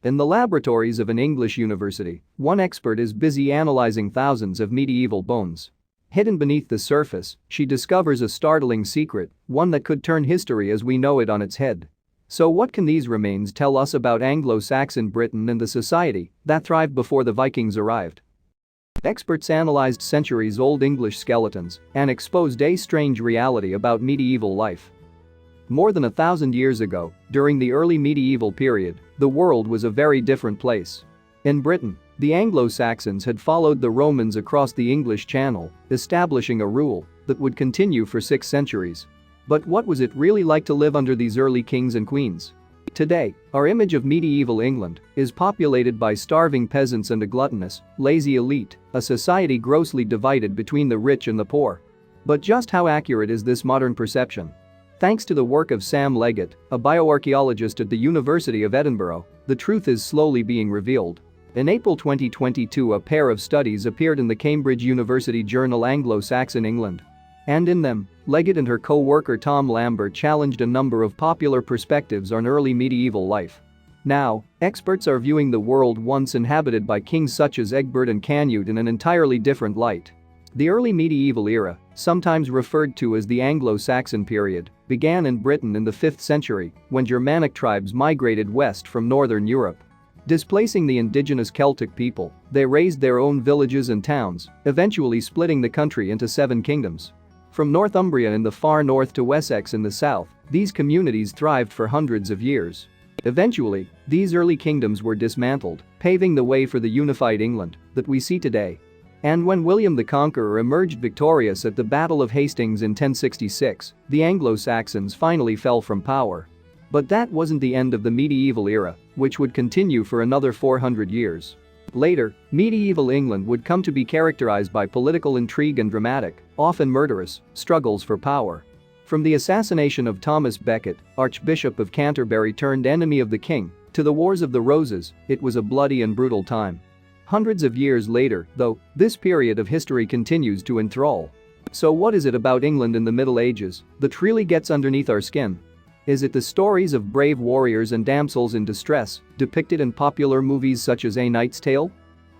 In the laboratories of an English university, one expert is busy analyzing thousands of medieval bones. Hidden beneath the surface, she discovers a startling secret, one that could turn history as we know it on its head. So what can these remains tell us about Anglo-Saxon Britain and the society that thrived before the Vikings arrived? Experts analyzed centuries-old English skeletons and exposed a strange reality about medieval life. More than 1,000 years ago, during the early medieval period, the world was a very different place. In Britain, the Anglo-Saxons had followed the Romans across the English Channel, establishing a rule that would continue for 6 centuries. But what was it really like to live under these early kings and queens? Today, our image of medieval England is populated by starving peasants and a gluttonous, lazy elite, a society grossly divided between the rich and the poor. But just how accurate is this modern perception? Thanks to the work of Sam Leggett, a bioarchaeologist at the University of Edinburgh, the truth is slowly being revealed. In April 2022, a pair of studies appeared in the Cambridge University journal Anglo-Saxon England. And in them, Leggett and her co-worker Tom Lambert challenged a number of popular perspectives on early medieval life. Now, experts are viewing the world once inhabited by kings such as Egbert and Canute in an entirely different light. The early medieval era, sometimes referred to as the Anglo-Saxon period, began in Britain in the 5th century when Germanic tribes migrated west from northern Europe. Displacing the indigenous Celtic people, they raised their own villages and towns, eventually splitting the country into 7 kingdoms. From Northumbria in the far north to Wessex in the south, these communities thrived for hundreds of years. Eventually, these early kingdoms were dismantled, paving the way for the unified England that we see today. And when William the Conqueror emerged victorious at the Battle of Hastings in 1066, the Anglo-Saxons finally fell from power. But that wasn't the end of the medieval era, which would continue for another 400 years. Later, medieval England would come to be characterized by political intrigue and dramatic, often murderous, struggles for power. From the assassination of Thomas Becket, Archbishop of Canterbury turned enemy of the king, to the Wars of the Roses, it was a bloody and brutal time. Hundreds of years later, though, this period of history continues to enthrall. So what is it about England in the Middle Ages that really gets underneath our skin? Is it the stories of brave warriors and damsels in distress, depicted in popular movies such as A Knight's Tale?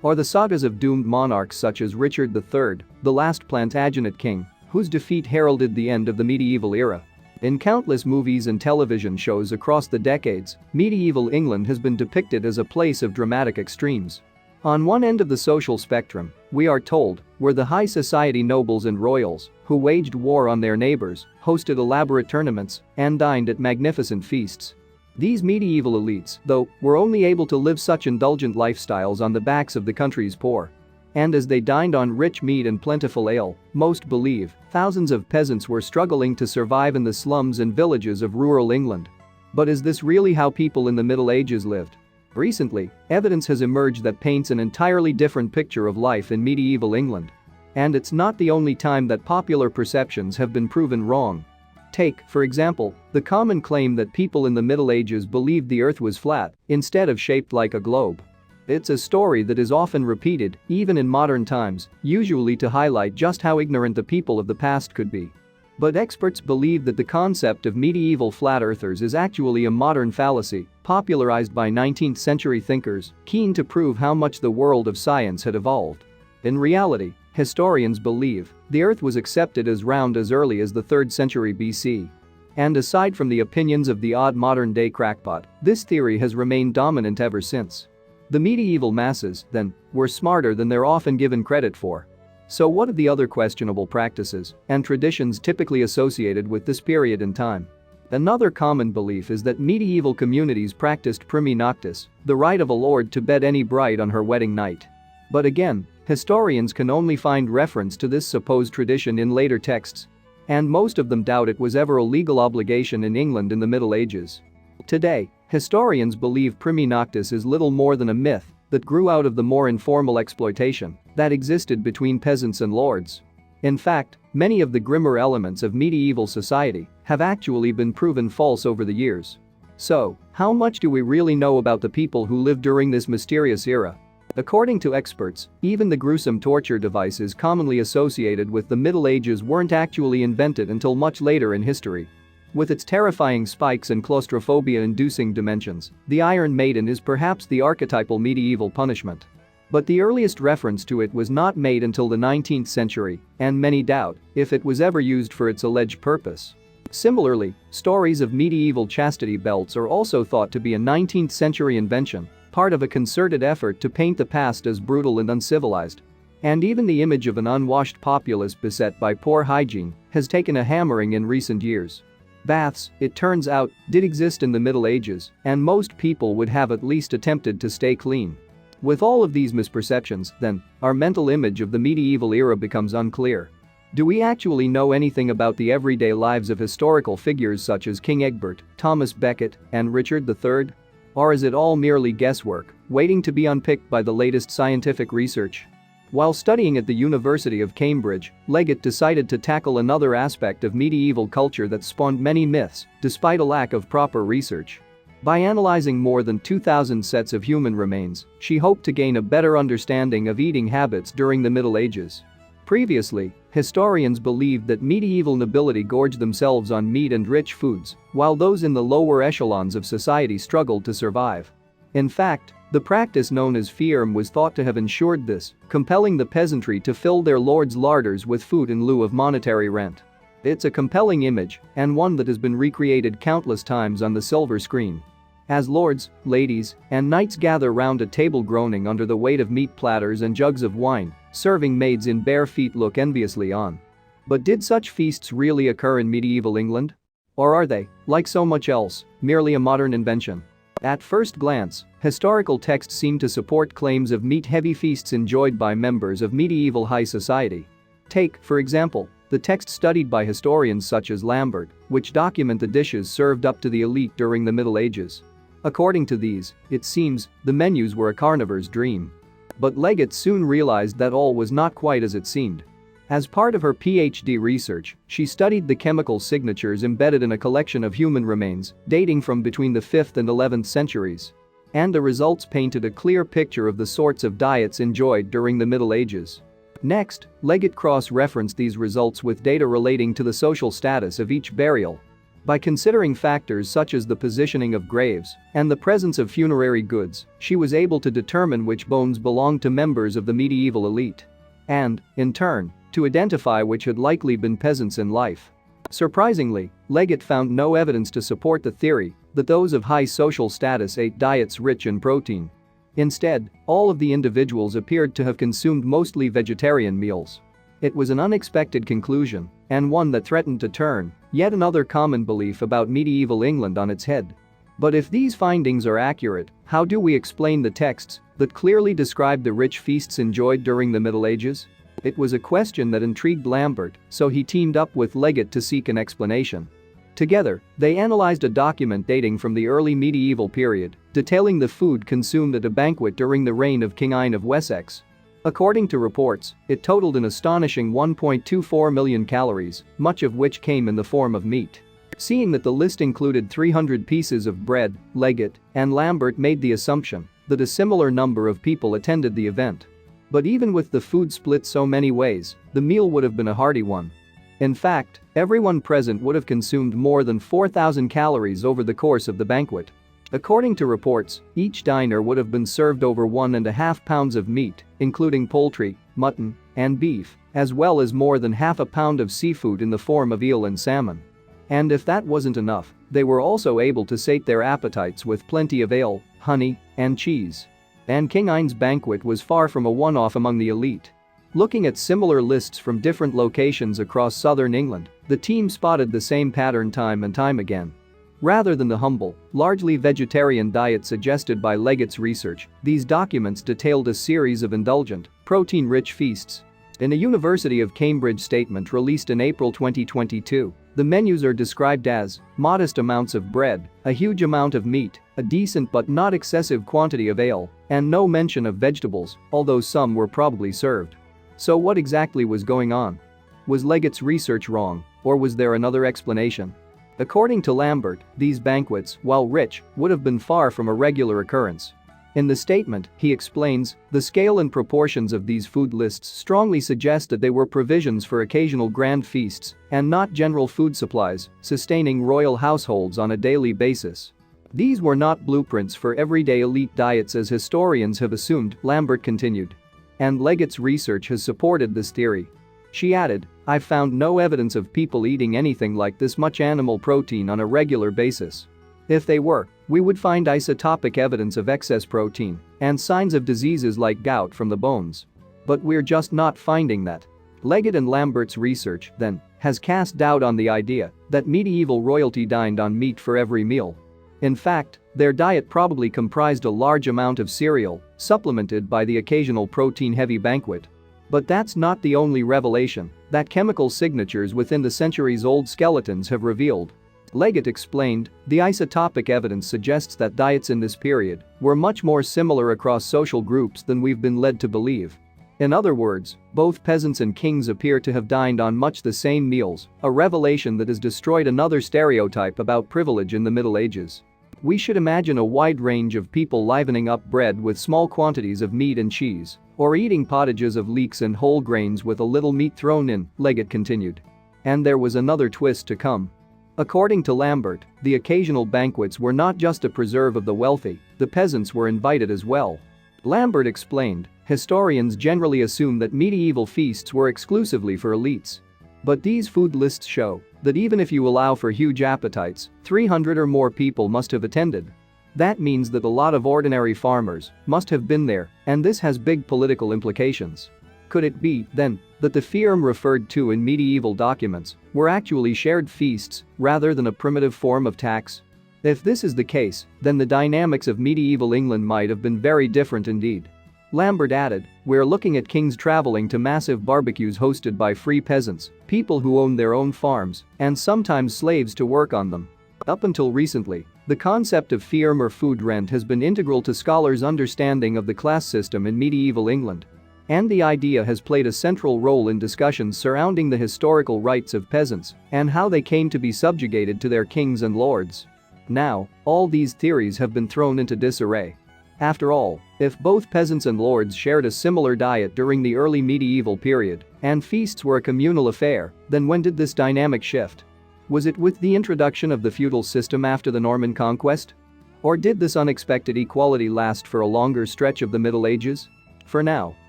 Or the sagas of doomed monarchs such as Richard III, the last Plantagenet king, whose defeat heralded the end of the medieval era? In countless movies and television shows across the decades, medieval England has been depicted as a place of dramatic extremes. On one end of the social spectrum, we are told, were the high society nobles and royals who waged war on their neighbors, hosted elaborate tournaments, and dined at magnificent feasts. These medieval elites, though, were only able to live such indulgent lifestyles on the backs of the country's poor. And as they dined on rich meat and plentiful ale, most believe, thousands of peasants were struggling to survive in the slums and villages of rural England. But is this really how people in the Middle Ages lived? Recently, evidence has emerged that paints an entirely different picture of life in medieval England. And it's not the only time that popular perceptions have been proven wrong. Take, for example, the common claim that people in the Middle Ages believed the earth was flat instead of shaped like a globe. It's a story that is often repeated, even in modern times, usually to highlight just how ignorant the people of the past could be. But experts believe that the concept of medieval flat earthers is actually a modern fallacy, popularized by 19th century thinkers keen to prove how much the world of science had evolved. In reality, historians believe the earth was accepted as round as early as the 3rd century BC. And aside from the opinions of the odd modern-day crackpot, this theory has remained dominant ever since. The medieval masses, then, were smarter than they're often given credit for. So what are the other questionable practices and traditions typically associated with this period in time? Another common belief is that medieval communities practiced primi noctis, the right of a lord to bed any bride on her wedding night. But again, historians can only find reference to this supposed tradition in later texts. And most of them doubt it was ever a legal obligation in England in the Middle Ages. Today, historians believe primi noctis is little more than a myth that grew out of the more informal exploitation that existed between peasants and lords. In fact, many of the grimmer elements of medieval society have actually been proven false over the years. So, how much do we really know about the people who lived during this mysterious era? According to experts, even the gruesome torture devices commonly associated with the Middle Ages weren't actually invented until much later in history. With its terrifying spikes and claustrophobia-inducing dimensions, the Iron Maiden is perhaps the archetypal medieval punishment. But the earliest reference to it was not made until the 19th century, and many doubt if it was ever used for its alleged purpose. Similarly, stories of medieval chastity belts are also thought to be a 19th century invention, part of a concerted effort to paint the past as brutal and uncivilized. And even the image of an unwashed populace beset by poor hygiene has taken a hammering in recent years. Baths, it turns out, did exist in the Middle Ages, and most people would have at least attempted to stay clean. With all of these misperceptions, then, our mental image of the medieval era becomes unclear. Do we actually know anything about the everyday lives of historical figures such as King Egbert, Thomas Becket, and Richard III? Or is it all merely guesswork, waiting to be unpicked by the latest scientific research? While studying at the University of Cambridge, Leggett decided to tackle another aspect of medieval culture that spawned many myths, despite a lack of proper research. By analyzing more than 2,000 sets of human remains, she hoped to gain a better understanding of eating habits during the Middle Ages. Previously, historians believed that medieval nobility gorged themselves on meat and rich foods, while those in the lower echelons of society struggled to survive. In fact, the practice known as feirm was thought to have ensured this, compelling the peasantry to fill their lords' larders with food in lieu of monetary rent. It's a compelling image, and one that has been recreated countless times on the silver screen. As lords, ladies, and knights gather round a table groaning under the weight of meat platters and jugs of wine, serving maids in bare feet look enviously on. But did such feasts really occur in medieval England? Or are they, like so much else, merely a modern invention? At first glance, historical texts seem to support claims of meat-heavy feasts enjoyed by members of medieval high society. Take, for example, the text studied by historians such as Lambert, which document the dishes served up to the elite during the Middle Ages. According to these, it seems, the menus were a carnivore's dream. But Leggett soon realized that all was not quite as it seemed. As part of her PhD research, she studied the chemical signatures embedded in a collection of human remains dating from between the 5th and 11th centuries. And the results painted a clear picture of the sorts of diets enjoyed during the Middle Ages. Next, Leggett cross-referenced these results with data relating to the social status of each burial. By considering factors such as the positioning of graves and the presence of funerary goods, she was able to determine which bones belonged to members of the medieval elite. And, in turn, to identify which had likely been peasants in life. Surprisingly, Leggett found no evidence to support the theory that those of high social status ate diets rich in protein. Instead, all of the individuals appeared to have consumed mostly vegetarian meals. It was an unexpected conclusion, and one that threatened to turn yet another common belief about medieval England on its head. But if these findings are accurate, how do we explain the texts that clearly describe the rich feasts enjoyed during the Middle Ages? It was a question that intrigued Lambert, so he teamed up with Leggett to seek an explanation. Together, they analyzed a document dating from the early medieval period, detailing the food consumed at a banquet during the reign of King Ine of Wessex. According to reports, it totaled an astonishing 1.24 million calories, much of which came in the form of meat. Seeing that the list included 300 pieces of bread, Leggett and Lambert made the assumption that a similar number of people attended the event. But even with the food split so many ways, the meal would have been a hearty one. In fact, everyone present would have consumed more than 4,000 calories over the course of the banquet. According to reports, each diner would have been served over 1.5 pounds of meat, including poultry, mutton, and beef, as well as more than half a pound of seafood in the form of eel and salmon. And if that wasn't enough, they were also able to sate their appetites with plenty of ale, honey, and cheese. And King Ine's banquet was far from a one-off among the elite. Looking at similar lists from different locations across southern England, the team spotted the same pattern time and time again. Rather than the humble, largely vegetarian diet suggested by Leggett's research, these documents detailed a series of indulgent, protein-rich feasts. In a University of Cambridge statement released in April 2022, the menus are described as modest amounts of bread, a huge amount of meat, a decent but not excessive quantity of ale, and no mention of vegetables, although some were probably served. So what exactly was going on? Was Leggett's research wrong, or was there another explanation? According to Lambert, these banquets, while rich, would have been far from a regular occurrence. In the statement, he explains, the scale and proportions of these food lists strongly suggest that they were provisions for occasional grand feasts and not general food supplies, sustaining royal households on a daily basis. These were not blueprints for everyday elite diets as historians have assumed, Lambert continued. And Leggett's research has supported this theory. She added, I've found no evidence of people eating anything like this much animal protein on a regular basis. If they were, we would find isotopic evidence of excess protein and signs of diseases like gout from the bones. But we're just not finding that. Leggett and Lambert's research, then, has cast doubt on the idea that medieval royalty dined on meat for every meal. In fact, their diet probably comprised a large amount of cereal, supplemented by the occasional protein-heavy banquet. But that's not the only revelation that chemical signatures within the centuries-old skeletons have revealed. Leggett explained, the isotopic evidence suggests that diets in this period were much more similar across social groups than we've been led to believe. In other words, both peasants and kings appear to have dined on much the same meals, a revelation that has destroyed another stereotype about privilege in the Middle Ages. We should imagine a wide range of people livening up bread with small quantities of meat and cheese, or eating pottages of leeks and whole grains with a little meat thrown in, Leggett continued. And there was another twist to come. According to Lambert, the occasional banquets were not just a preserve of the wealthy, the peasants were invited as well. Lambert explained, historians generally assume that medieval feasts were exclusively for elites. But these food lists show that even if you allow for huge appetites, 300 or more people must have attended. That means that a lot of ordinary farmers must have been there, and this has big political implications. Could it be, then, that the firm referred to in medieval documents were actually shared feasts rather than a primitive form of tax? If this is the case, then the dynamics of medieval England might have been very different indeed. Lambert added, we're looking at kings traveling to massive barbecues hosted by free peasants, people who owned their own farms, and sometimes slaves to work on them. Up until recently, the concept of firm or food rent has been integral to scholars' understanding of the class system in medieval England. And the idea has played a central role in discussions surrounding the historical rights of peasants and how they came to be subjugated to their kings and lords. Now, all these theories have been thrown into disarray. After all, if both peasants and lords shared a similar diet during the early medieval period and feasts were a communal affair, then when did this dynamic shift? Was it with the introduction of the feudal system after the Norman conquest? Or did this unexpected equality last for a longer stretch of the Middle Ages? For now,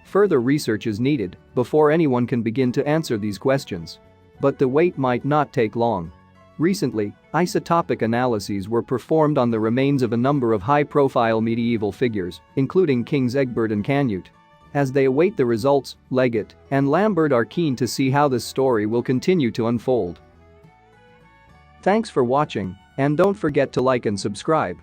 further research is needed before anyone can begin to answer these questions. But the wait might not take long. Recently, isotopic analyses were performed on the remains of a number of high-profile medieval figures, including Kings Egbert and Canute. As they await the results, Leggett and Lambert are keen to see how this story will continue to unfold. Thanks for watching, and don't forget to like and subscribe.